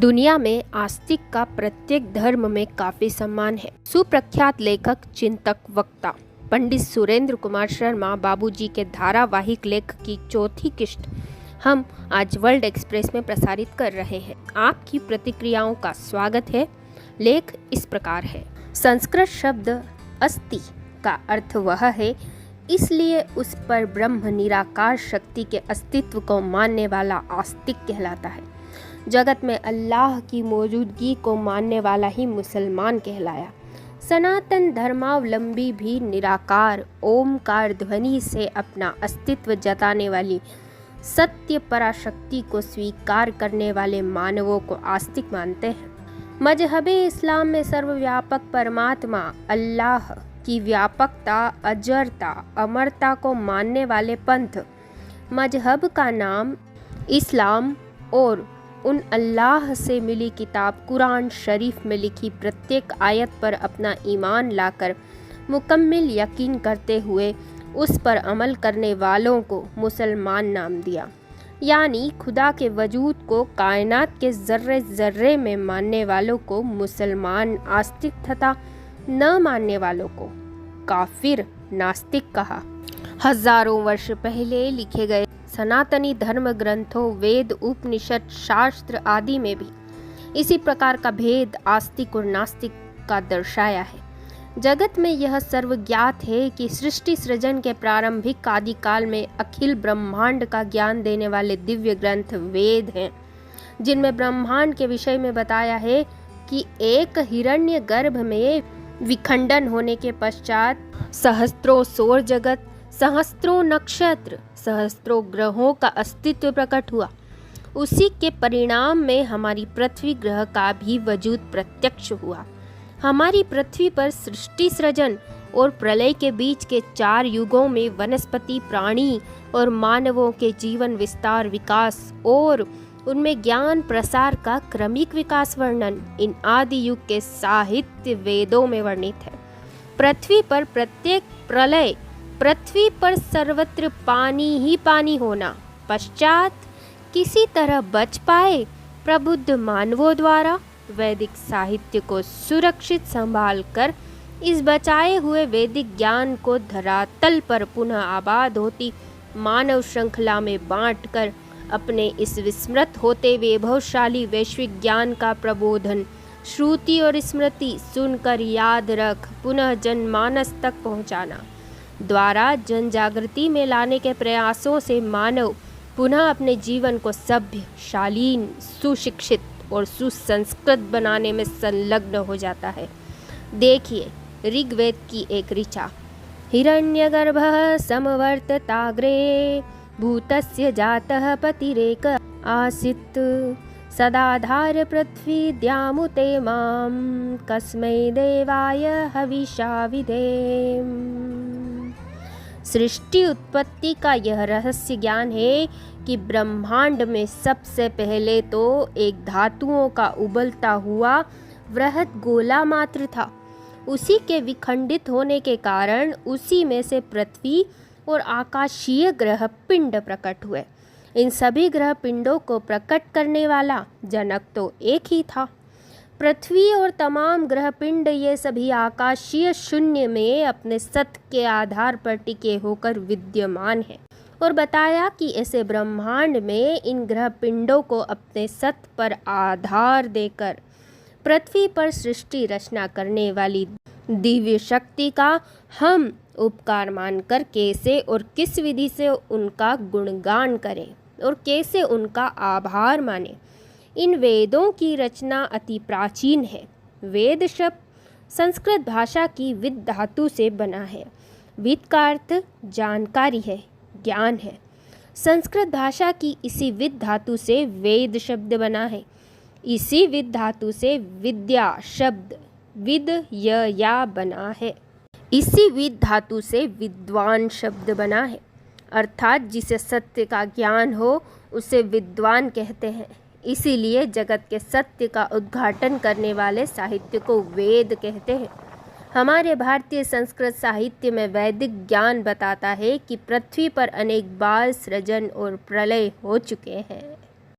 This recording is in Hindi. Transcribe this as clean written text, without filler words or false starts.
दुनिया में आस्तिक का प्रत्येक धर्म में काफी सम्मान है। सुप्रख्यात लेखक, चिंतक, वक्ता पंडित सुरेंद्र कुमार शर्मा बाबूजी के धारावाहिक लेख की चौथी किस्त हम आज वर्ल्ड एक्सप्रेस में प्रसारित कर रहे हैं। आपकी प्रतिक्रियाओं का स्वागत है। लेख इस प्रकार है। संस्कृत शब्द अस्ति का अर्थ वह है, इसलिए उस पर ब्रह्म निराकार शक्ति के अस्तित्व को मानने वाला आस्तिक कहलाता है। जगत में अल्लाह की मौजूदगी को मानने वाला ही मुसलमान कहलाया। सनातन धर्मावलंबी भी निराकार ओमकार ध्वनि से अपना अस्तित्व जताने वाली सत्य पराशक्ति को स्वीकार करने वाले मानवों को आस्तिक मानते हैं। मजहबे इस्लाम में सर्वव्यापक परमात्मा अल्लाह की व्यापकता, अजरता, अमरता को मानने वाले पंथ मजहब का नाम इस्लाम और उन अल्लाह से मिली किताब कुरान शरीफ में लिखी प्रत्येक आयत पर अपना ईमान लाकर मुकम्मिल यकीन करते हुए उस पर अमल करने वालों को मुसलमान नाम दिया। यानी खुदा के वजूद को कायनात के जर्रे जर्रे में मानने वालों को मुसलमान आस्तिक तथा न मानने वालों को काफिर नास्तिक कहा। हजारों वर्ष पहले लिखे गए सनातनी धर्म ग्रंथों, वेद, उपनिषद, शास्त्र आदि में भी इसी प्रकार का भेद आस्तिक और नास्तिक का दर्शाया है। जगत में यह सर्वज्ञात है कि सृष्टि सृजन के प्रारंभिक आदिकाल में अखिल ब्रह्मांड का ज्ञान देने वाले दिव्य ग्रंथ वेद हैं, जिनमें ब्रह्मांड के विषय में बताया है कि एक हिरण्य गर्भ में विखंडन होने के पश्चात सहस्त्रों सौर जगत, सहस्त्रों नक्षत्र, सहस्त्रों ग्रहों का अस्तित्व प्रकट हुआ। उसी के परिणाम में हमारी पृथ्वी ग्रह का भी वजूद प्रत्यक्ष हुआ। हमारी पृथ्वी पर सृष्टि सृजन और प्रलय के बीच के 4 युगों में वनस्पति, प्राणी और मानवों के जीवन विस्तार, विकास और उनमें ज्ञान प्रसार का क्रमिक विकास वर्णन इन आदि युग के साहित्य वेदों में वर्णित है। पृथ्वी पर प्रत्येक प्रलय, पृथ्वी पर सर्वत्र पानी ही पानी होना पश्चात किसी तरह बच पाए प्रबुद्ध मानवों द्वारा वैदिक साहित्य को सुरक्षित संभाल कर इस बचाए हुए वैदिक ज्ञान को धरातल पर पुनः आबाद होती मानव श्रृंखला में बांटकर अपने इस विस्मृत होते वैभवशाली वैश्विक ज्ञान का प्रबोधन श्रुति और स्मृति सुनकर याद रख पुनः जनमानस तक पहुंचाना द्वारा जन जागृति में लाने के प्रयासों से मानव पुनः अपने जीवन को सभ्य, शालीन, सुशिक्षित और सुसंस्कृत बनाने में संलग्न हो जाता है। देखिए ऋग्वेद की एक ऋचा। हिरण्यगर्भः समवर्तताग्रे भूतस्य जातः पतिरेक आसीत् सदाधार पृथ्वी द्यामुते मां कस्मै देवाय हविषा विधेम। सृष्टि उत्पत्ति का यह रहस्य ज्ञान है कि ब्रह्मांड में सबसे पहले तो एक धातुओं का उबलता हुआ वृहद गोला मात्र था। उसी के विखंडित होने के कारण उसी में से पृथ्वी और आकाशीय ग्रह पिंड प्रकट हुए। इन सभी ग्रह पिंडों को प्रकट करने वाला जनक तो एक ही था। पृथ्वी और तमाम ग्रह पिंड ये सभी आकाशीय शून्य में अपने सत के आधार पर टिके होकर विद्यमान है और बताया कि ऐसे ब्रह्मांड में इन ग्रह पिंडों को अपने सत पर आधार देकर पृथ्वी पर सृष्टि रचना करने वाली दिव्य शक्ति का हम उपकार मानकर कैसे और किस विधि से उनका गुणगान करें और कैसे उनका आभार माने। इन वेदों की रचना अति प्राचीन है। वेद शब्द संस्कृत भाषा की विद धातु से बना है। विद का अर्थ जानकारी है, ज्ञान है। संस्कृत भाषा की इसी विद धातु से वेद शब्द बना है। इसी विद धातु से विद्या शब्द विद या बना है। इसी विद धातु से विद्वान शब्द बना है, अर्थात जिसे सत्य का ज्ञान हो उसे विद्वान कहते हैं। इसीलिए जगत के सत्य का उद्घाटन करने वाले साहित्य को वेद कहते हैं। हमारे भारतीय संस्कृत साहित्य में वैदिक ज्ञान बताता है कि पृथ्वी पर अनेक बार सृजन और प्रलय हो चुके हैं।